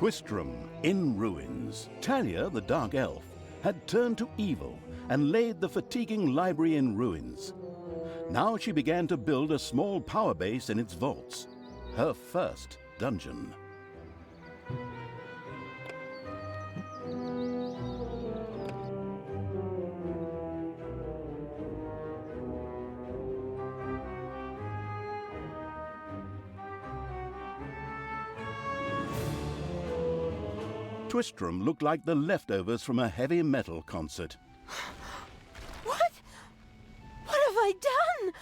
Twistram in ruins. Talia, the dark elf, had turned to evil and laid the fatiguing library in ruins. Now she began to build a small power base in its vaults. Her first dungeon. Twistram looked like the leftovers from a heavy metal concert. What? What have I done?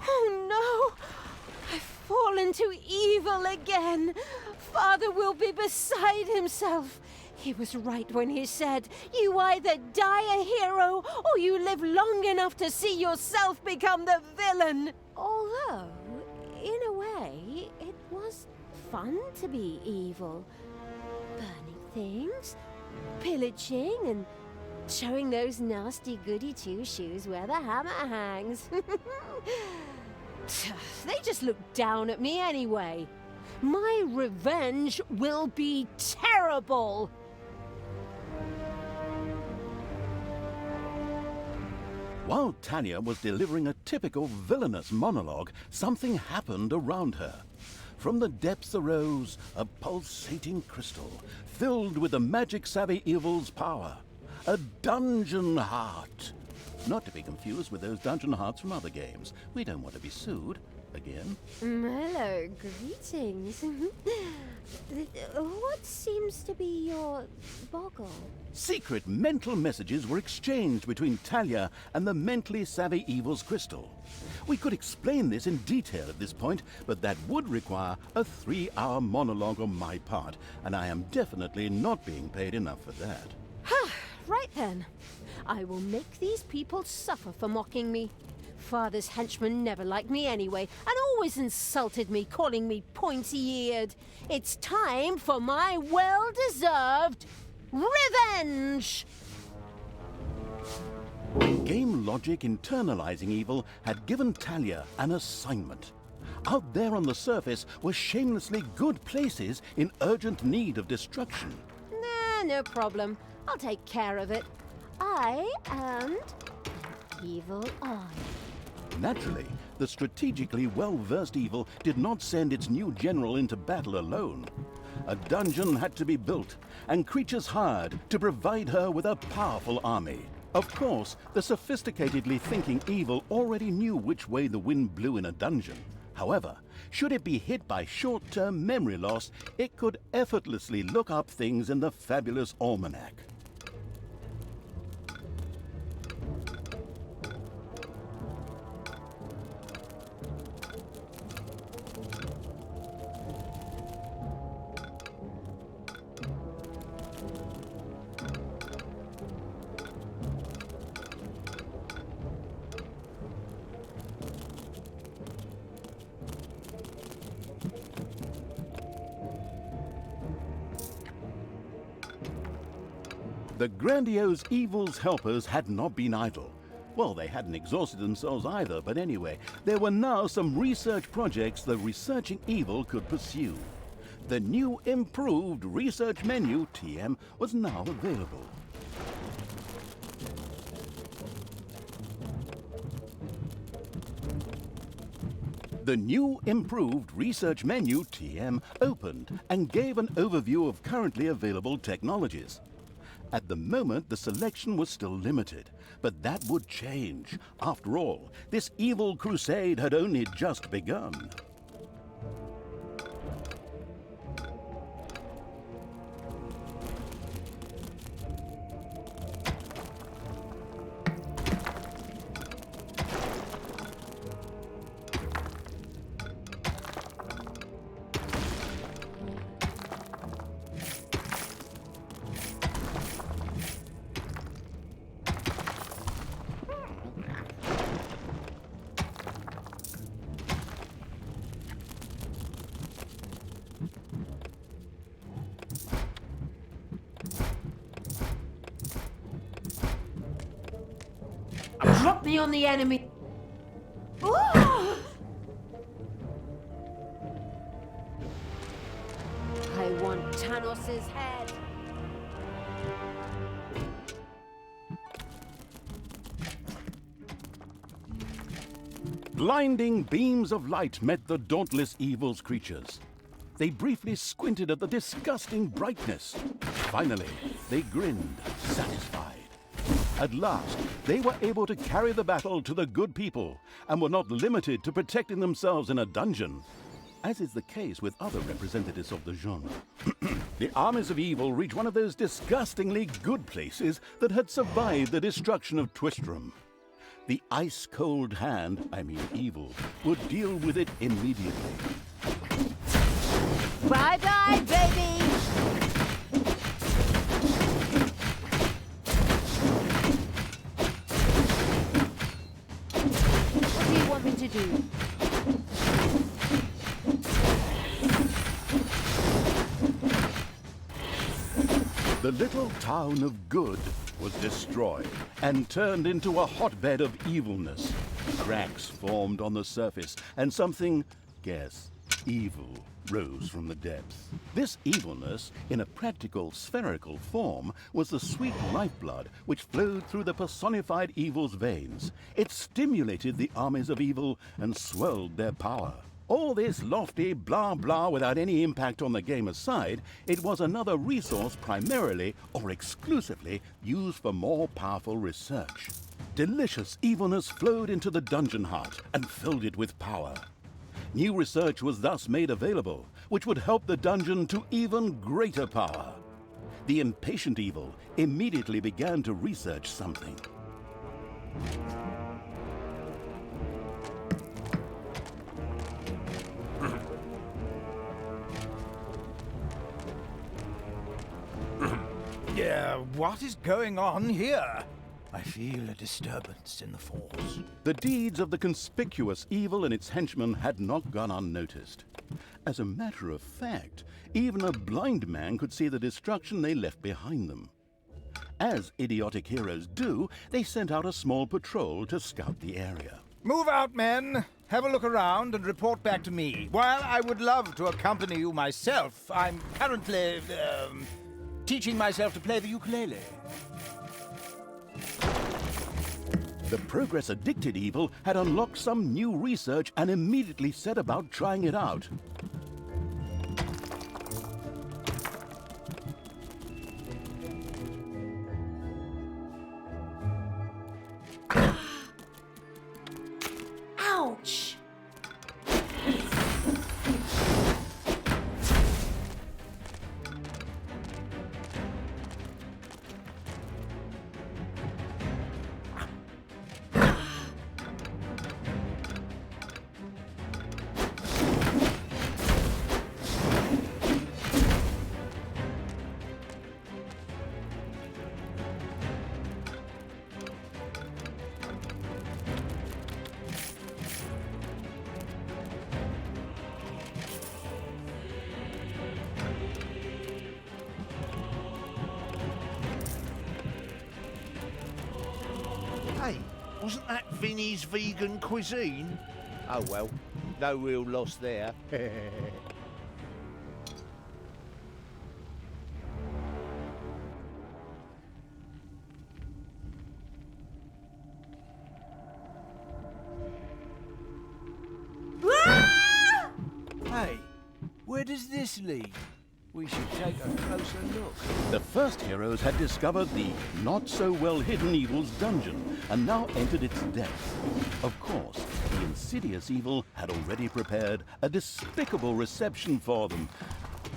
Oh no! I've fallen to evil again. Father will be beside himself. He was right when he said, you either die a hero or you live long enough to see yourself become the villain. Although, in a way, it was fun to be evil. Burning things, pillaging, and showing those nasty goody two-shoes where the hammer hangs. They just look down at me anyway. My revenge will be terrible. While Talia was delivering a typical villainous monologue, something happened around her. From the depths arose a pulsating crystal, filled with the magic-savvy evil's power. A dungeon heart. Not to be confused with those dungeon hearts from other games. We don't want to be sued. Again. Hello, greetings. What seems to be your boggle? Secret mental messages were exchanged between Talia and the mentally savvy evil's crystal. We could explain this in detail at this point, but that would require a 3-hour monologue on my part, and I am definitely not being paid enough for that. Right then. I will make these people suffer for mocking me. Father's henchmen never liked me anyway, and always insulted me, calling me pointy-eared. It's time for my well-deserved revenge! Game logic internalizing evil had given Talia an assignment. Out there on the surface were shamelessly good places in urgent need of destruction. Nah, no problem. I'll take care of it. I am an evil eye. Naturally, the strategically well-versed evil did not send its new general into battle alone. A dungeon had to be built, and creatures hired to provide her with a powerful army. Of course, the sophisticatedly thinking evil already knew which way the wind blew in a dungeon. However, should it be hit by short-term memory loss, it could effortlessly look up things in the fabulous almanac. The grandiose evil's helpers had not been idle. Well, they hadn't exhausted themselves either, but anyway, there were now some research projects the researching evil could pursue. The new improved research menu, TM, was now available. The new improved research menu, TM, opened and gave an overview of currently available technologies. At the moment, the selection was still limited, but that would change. After all, this evil crusade had only just begun. Drop me on the enemy. Ooh! I want Tanos's head. Blinding beams of light met the dauntless evil's creatures. They briefly squinted at the disgusting brightness. Finally, they grinned, satisfied. At last, they were able to carry the battle to the good people and were not limited to protecting themselves in a dungeon, as is the case with other representatives of the genre. The armies of evil reached one of those disgustingly good places that had survived the destruction of Twistram. The ice-cold hand, evil, would deal with it immediately. Bye-bye, baby! What do you want me to do? The little town of Good was destroyed and turned into a hotbed of evilness. Cracks formed on the surface, and something, guess, evil rose from the depths. This evilness, in a practical spherical form, was the sweet lifeblood which flowed through the personified evil's veins. It stimulated the armies of evil and swelled their power. All this lofty blah blah without any impact on the game aside, it was another resource primarily or exclusively used for more powerful research. Delicious evilness flowed into the dungeon heart and filled it with power. New research was thus made available, which would help the dungeon to even greater power. The impatient evil immediately began to research something. What is going on here? I feel a disturbance in the force. The deeds of the conspicuous evil and its henchmen had not gone unnoticed. As a matter of fact, even a blind man could see the destruction they left behind them. As idiotic heroes do, they sent out a small patrol to scout the area. Move out, men. Have a look around and report back to me. While I would love to accompany you myself, I'm currently, teaching myself to play the ukulele. The progress-addicted evil had unlocked some new research and immediately set about trying it out. Ouch! Hey, wasn't that Vinny's vegan cuisine? Oh well, no real loss there. Hey, where does this lead? We should take a closer look. The first heroes had discovered the not-so-well-hidden evil's dungeon and now entered its depths. Of course, the insidious evil had already prepared a despicable reception for them.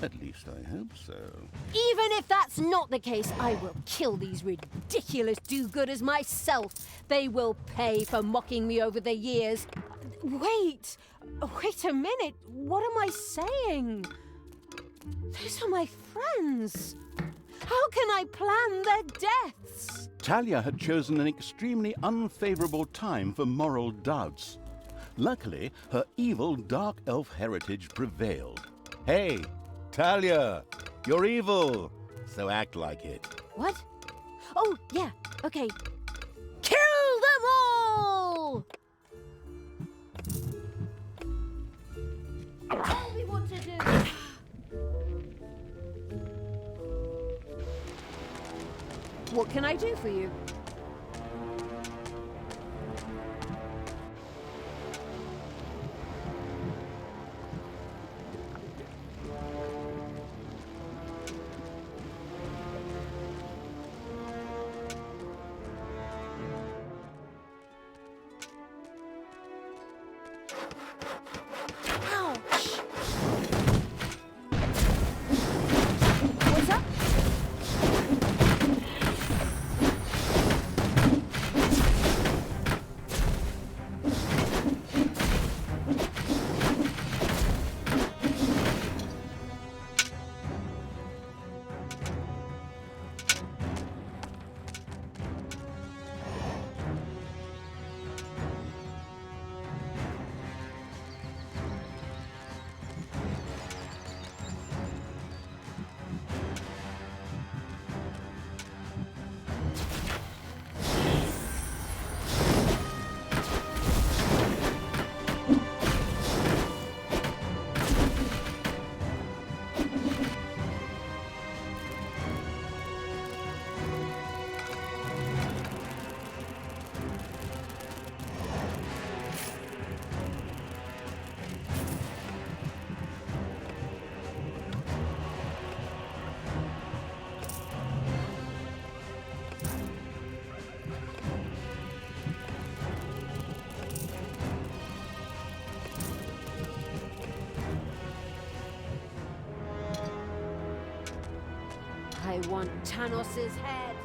At least I hope so. Even if that's not the case, I will kill these ridiculous do-gooders myself. They will pay for mocking me over the years. Wait a minute. What am I saying? Those are my friends. How can I plan their deaths? Talia had chosen an extremely unfavorable time for moral doubts. Luckily, her evil dark elf heritage prevailed. Hey, Talia, you're evil, so act like it. What? Oh, yeah, okay. Kill them all! Tell me what to do. What can I do for you? Ouch! What's up? I want Tanos's head.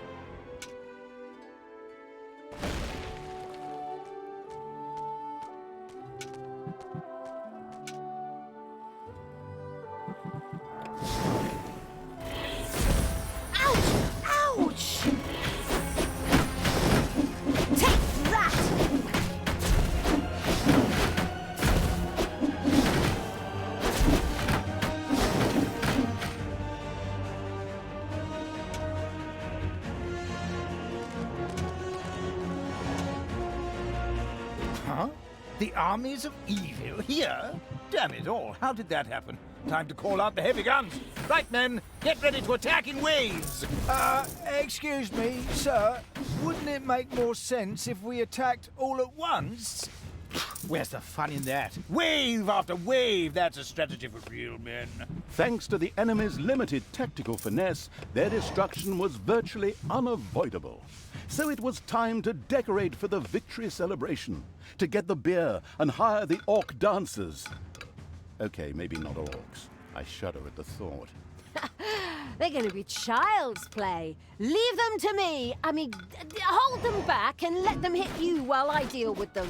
Ouch! Ouch! Take that! Huh? The armies of evil here? Damn it all, how did that happen? Time to call out the heavy guns. Right, men, get ready to attack in waves. Excuse me, sir. Wouldn't it make more sense if we attacked all at once? Where's the fun in that? Wave after wave, that's a strategy for real men. Thanks to the enemy's limited tactical finesse, their destruction was virtually unavoidable. So it was time to decorate for the victory celebration, to get the beer and hire the orc dancers. Okay, maybe not orcs. I shudder at the thought. They're going to be child's play. Leave them to me. I mean, hold them back and let them hit you while I deal with them.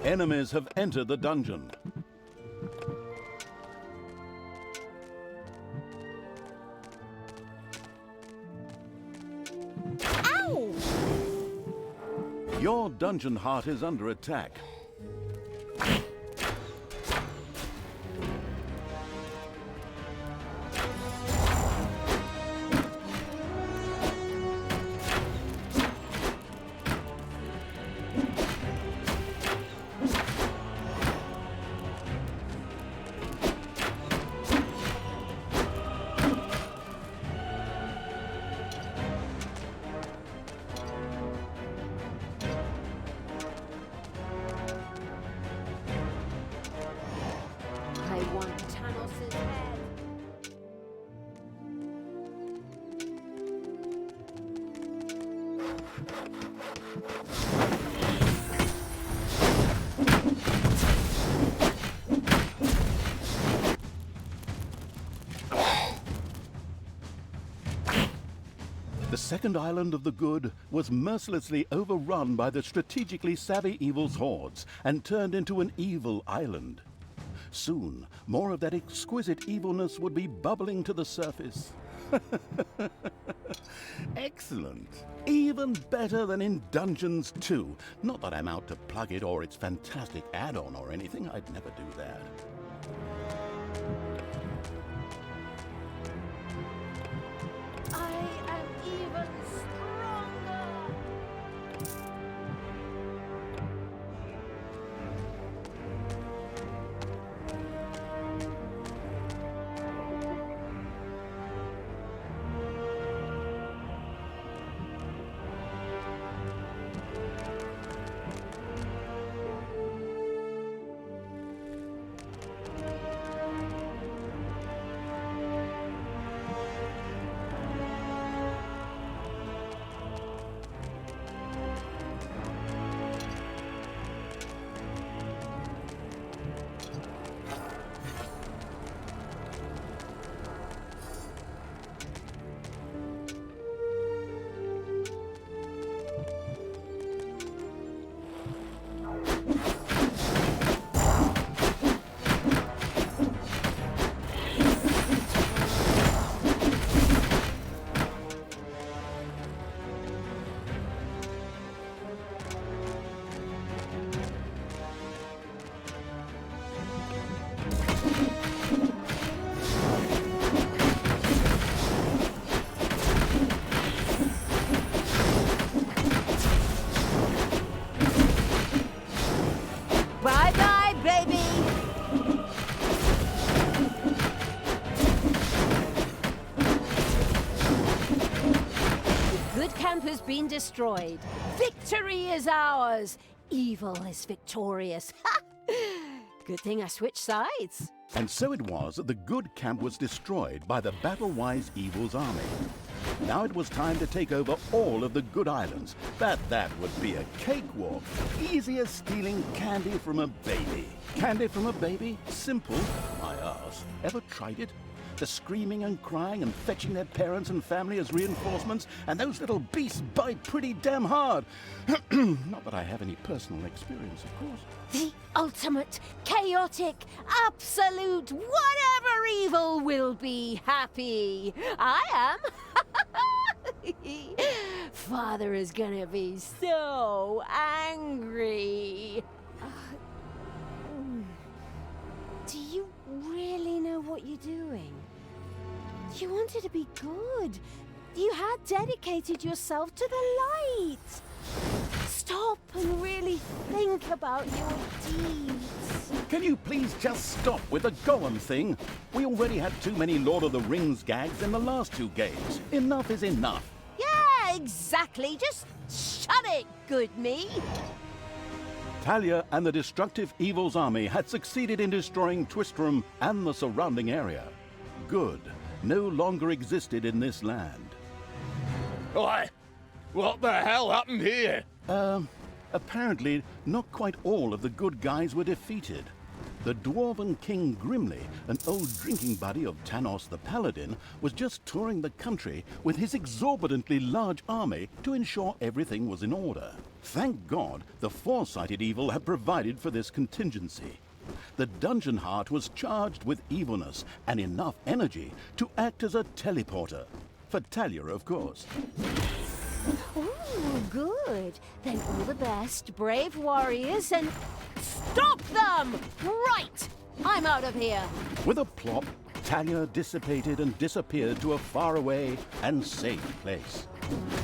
Enemies have entered the dungeon. Ow! Your dungeon heart is under attack. I want Tanos's head. The second island of the good was mercilessly overrun by the strategically savvy evil's hordes and turned into an evil island. Soon, more of that exquisite evilness would be bubbling to the surface. Excellent. Even better than in Dungeons 2. Not that I'm out to plug it or its fantastic add-on or anything. I'd never do that. I am even stronger! Bye-bye, baby! The good camp has been destroyed. Victory is ours. Evil is victorious. Ha! Good thing I switched sides. And so it was that the good camp was destroyed by the battle-wise evil's army. Now it was time to take over all of the good islands. That would be a cakewalk. Easy as stealing candy from a baby. Candy from a baby? Simple, my ass. Ever tried it? The screaming and crying and fetching their parents and family as reinforcements, and those little beasts bite pretty damn hard. Not that I have any personal experience, of course. The ultimate, chaotic, absolute, whatever evil will be happy. I am. Father is gonna be so angry. Do you really know what you're doing? You wanted to be good. You had dedicated yourself to the light. Stop and really think about your deeds. Can you please just stop with the Gollum thing? We already had too many Lord of the Rings gags in the last 2 games. Enough is enough. Yeah, exactly. Just shut it, good me. Talia and the destructive evil's army had succeeded in destroying Twistram and the surrounding area. Good no longer existed in this land. Why? What the hell happened here? Apparently, not quite all of the good guys were defeated. The dwarven King Grimly, an old drinking buddy of Tanos the Paladin, was just touring the country with his exorbitantly large army to ensure everything was in order. Thank God, the foresighted evil had provided for this contingency. The dungeon heart was charged with evilness and enough energy to act as a teleporter. For Talia, of course. Ooh, good. Then all the best, brave warriors, and stop them! Right! I'm out of here. With a plop, Talia dissipated and disappeared to a faraway and safe place.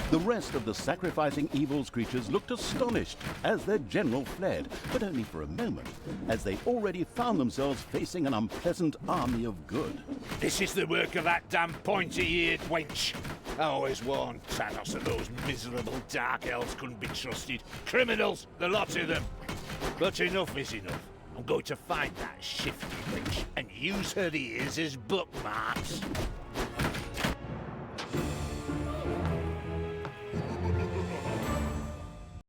The rest of the sacrificing evil's creatures looked astonished as their general fled, but only for a moment, as they already found themselves facing an unpleasant army of good. This is the work of that damn pointy-eared wench. I always warned Thanos that those miserable dark elves couldn't be trusted. Criminals, the lot of them. But enough is enough. I'm going to find that shifty witch and use her ears as bookmarks.